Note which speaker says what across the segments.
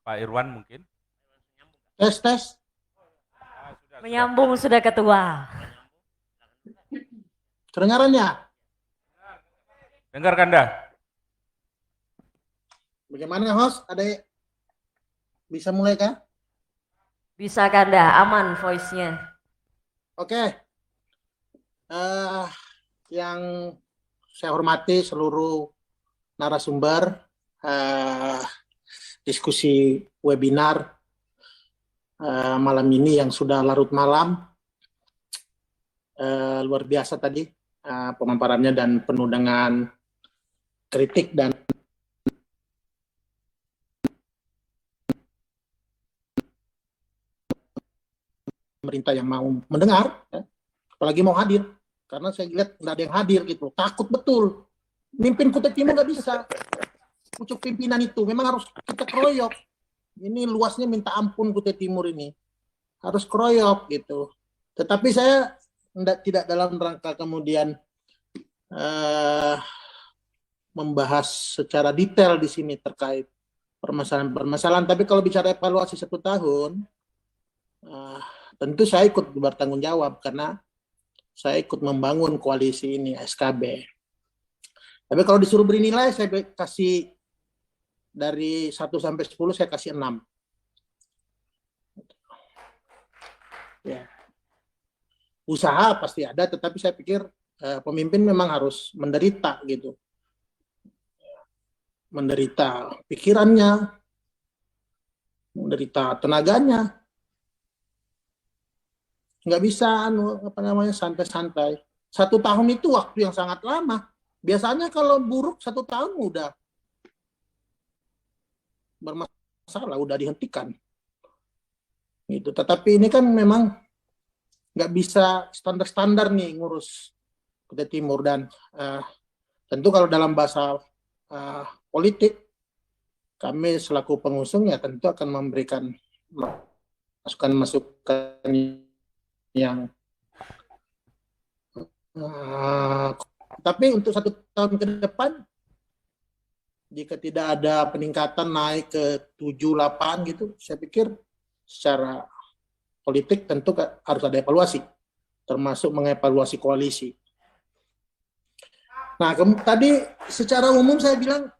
Speaker 1: Pak Irwan mungkin.
Speaker 2: Tes, tes.
Speaker 3: Menyambung sudah ketua.
Speaker 2: Kedengarannya?
Speaker 1: Dengar Kanda?
Speaker 2: Bagaimana host? Ada bisa mulai kah?
Speaker 3: Bisa Kanda, aman voice-nya.
Speaker 2: Oke. Yang saya hormati seluruh narasumber diskusi webinar malam ini yang sudah larut malam. Luar biasa tadi pemaparannya dan penuh dengan kritik dan pemerintah yang mau mendengar, ya. Apalagi mau hadir, karena saya lihat nggak ada yang hadir gitu, takut betul. Mimpin Kutai Timur nggak bisa, pucuk pimpinan itu memang harus kita keroyok. Ini luasnya minta ampun Kutai Timur ini, harus keroyok gitu. Tetapi saya tidak dalam rangka kemudian membahas secara detail di sini terkait permasalahan-permasalahan. Tapi kalau bicara evaluasi 1 tahun, tentu saya ikut bertanggung jawab karena saya ikut membangun koalisi ini, SKB. Tapi kalau disuruh beri nilai, saya kasih dari 1 sampai 10, saya kasih 6. Ya. Usaha pasti ada, tetapi saya pikir pemimpin memang harus menderita gitu. Menderita pikirannya, menderita tenaganya. Nggak bisa santai-santai. 1 tahun itu waktu yang sangat lama. Biasanya kalau buruk 1 tahun udah bermasalah, udah dihentikan. Gitu. Tetapi ini kan memang nggak bisa standar-standar nih ngurus Kutai Timur, dan tentu kalau dalam bahasa politik kami selaku pengusung ya tentu akan memberikan masukan yang tapi untuk 1 tahun ke depan jika tidak ada peningkatan naik ke 7, 8 gitu, saya pikir secara politik tentu harus ada evaluasi, termasuk mengevaluasi koalisi. Nah, tadi secara umum saya bilang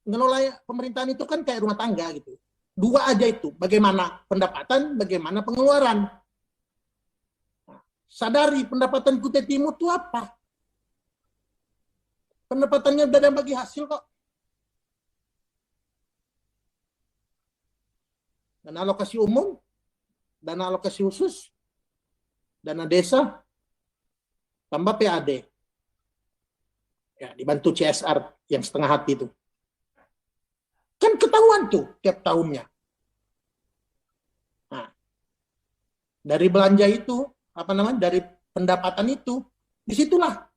Speaker 2: ngelola pemerintahan itu kan kayak rumah tangga gitu. 2 aja itu, bagaimana pendapatan, bagaimana pengeluaran. Sadari pendapatan Kutai Timur itu apa? Pendapatannya udah bagi hasil kok. Dana alokasi umum, dana alokasi khusus, dana desa, tambah PAD. Ya, dibantu CSR yang setengah hati itu. Kan ketahuan tuh tiap tahunnya. Nah, dari belanja itu, dari pendapatan itu, disitulah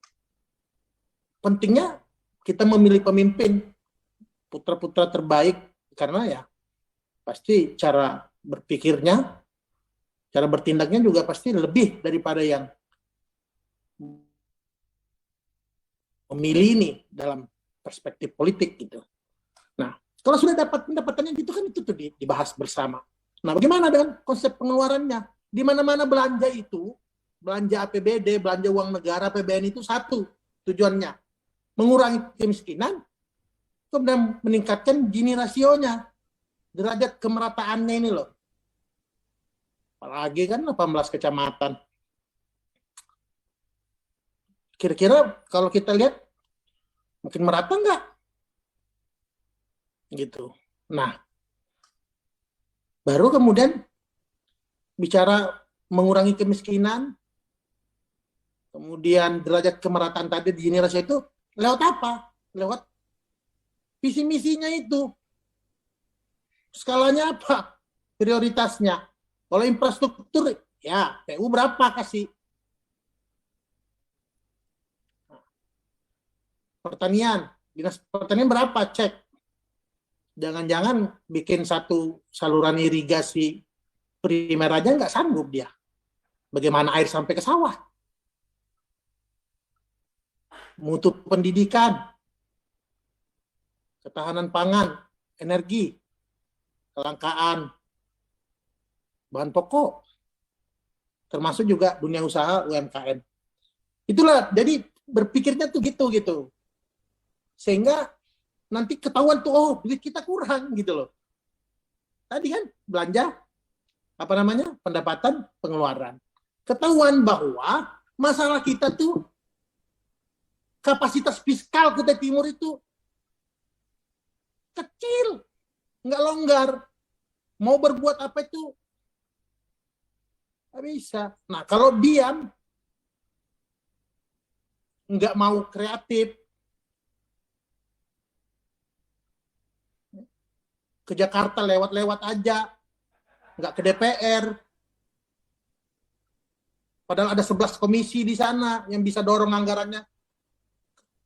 Speaker 2: pentingnya kita memilih pemimpin, putra-putra terbaik, karena ya pasti cara berpikirnya, cara bertindaknya juga pasti lebih daripada yang memilih ini dalam perspektif politik gitu. Nah, kalau sudah dapat pendapatannya gitu kan itu tuh dibahas bersama. Nah, bagaimana dengan konsep pengeluarannya? Di mana-mana belanja itu, belanja APBD, belanja uang negara, APBN itu satu tujuannya, mengurangi kemiskinan, kemudian meningkatkan Gini rasionya, derajat kemerataannya ini loh. Apalagi kan 18 kecamatan. Kira-kira kalau kita lihat, mungkin merata nggak? Gitu. Nah, baru kemudian bicara mengurangi kemiskinan, kemudian derajat kemerataan tadi di Gini rasio itu lewat apa? Lewat visi misinya itu. Skalanya apa? Prioritasnya. Kalau infrastruktur, ya PU berapa kasih? Pertanian, dinas pertanian berapa? Cek. Jangan-jangan bikin satu saluran irigasi primer aja nggak sanggup dia. Bagaimana air sampai ke sawah? Mutu pendidikan. ketahanan pangan, energi, kelangkaan bahan pokok, termasuk juga dunia usaha UMKM. Itulah, jadi berpikirnya tuh gitu. Sehingga nanti ketahuan tuh, oh duit kita kurang gitu loh. Tadi kan belanja, pendapatan, pengeluaran. Ketahuan bahwa masalah kita tuh kapasitas fiskal Kutai Timur itu kecil, nggak longgar. Mau berbuat apa itu nggak bisa. Nah, kalau diam, nggak mau kreatif, ke Jakarta lewat-lewat aja, nggak ke DPR. Padahal ada 11 komisi di sana yang bisa dorong anggarannya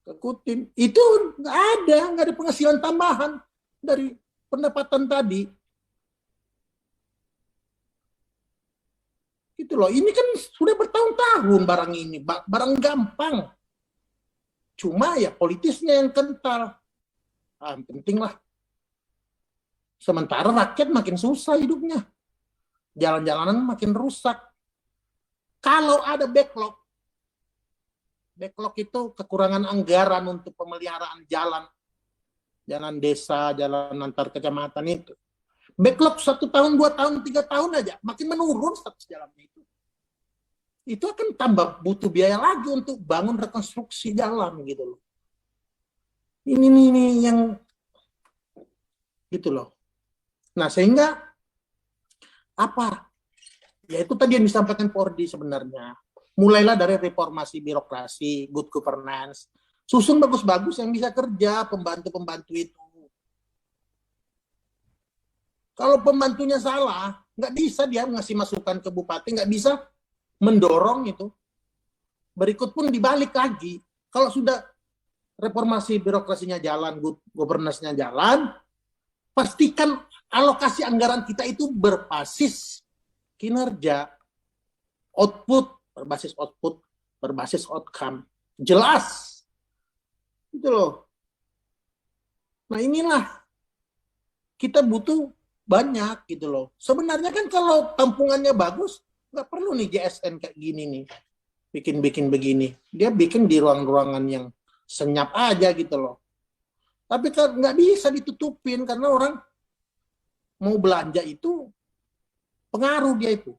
Speaker 2: ke Kutim. Itu nggak ada penghasilan tambahan dari pendapatan tadi. Gitu loh. Ini kan sudah bertahun-tahun barang ini, barang gampang. Cuma ya politisnya yang kental. Penting lah. Sementara rakyat makin susah hidupnya. Jalan-jalanan makin rusak. Kalau ada backlog itu kekurangan anggaran untuk pemeliharaan jalan desa, jalan antar kecamatan itu. Backlog 1 tahun, 2 tahun, 3 tahun aja, makin menurun status jalannya itu. Itu akan tambah butuh biaya lagi untuk bangun rekonstruksi jalan gitu loh. Ini yang gitu loh. Nah, sehingga apa? Ya itu tadi yang disampaikan Pordi sebenarnya. Mulailah dari reformasi birokrasi, good governance. Susun bagus-bagus yang bisa kerja, pembantu-pembantu itu. Kalau pembantunya salah, nggak bisa dia ngasih masukan ke bupati, nggak bisa mendorong itu. Berikut pun dibalik lagi. Kalau sudah reformasi birokrasinya jalan, good governance-nya jalan, pastikan alokasi anggaran kita itu berbasis kinerja, berbasis output, berbasis outcome. Jelas. Gitu loh. Nah inilah kita butuh banyak gitu loh. Sebenarnya kan kalau tampungannya bagus, nggak perlu nih JSN kayak gini nih. Bikin begini. Dia bikin di ruang-ruangan yang senyap aja gitu loh. Tapi kan nggak bisa ditutupin karena orang mau belanja itu pengaruh dia itu.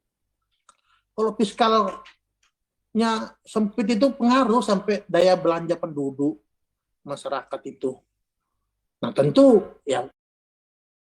Speaker 2: Kalau fiskalnya sempit itu pengaruh sampai daya belanja penduduk masyarakat itu. Nah tentu ya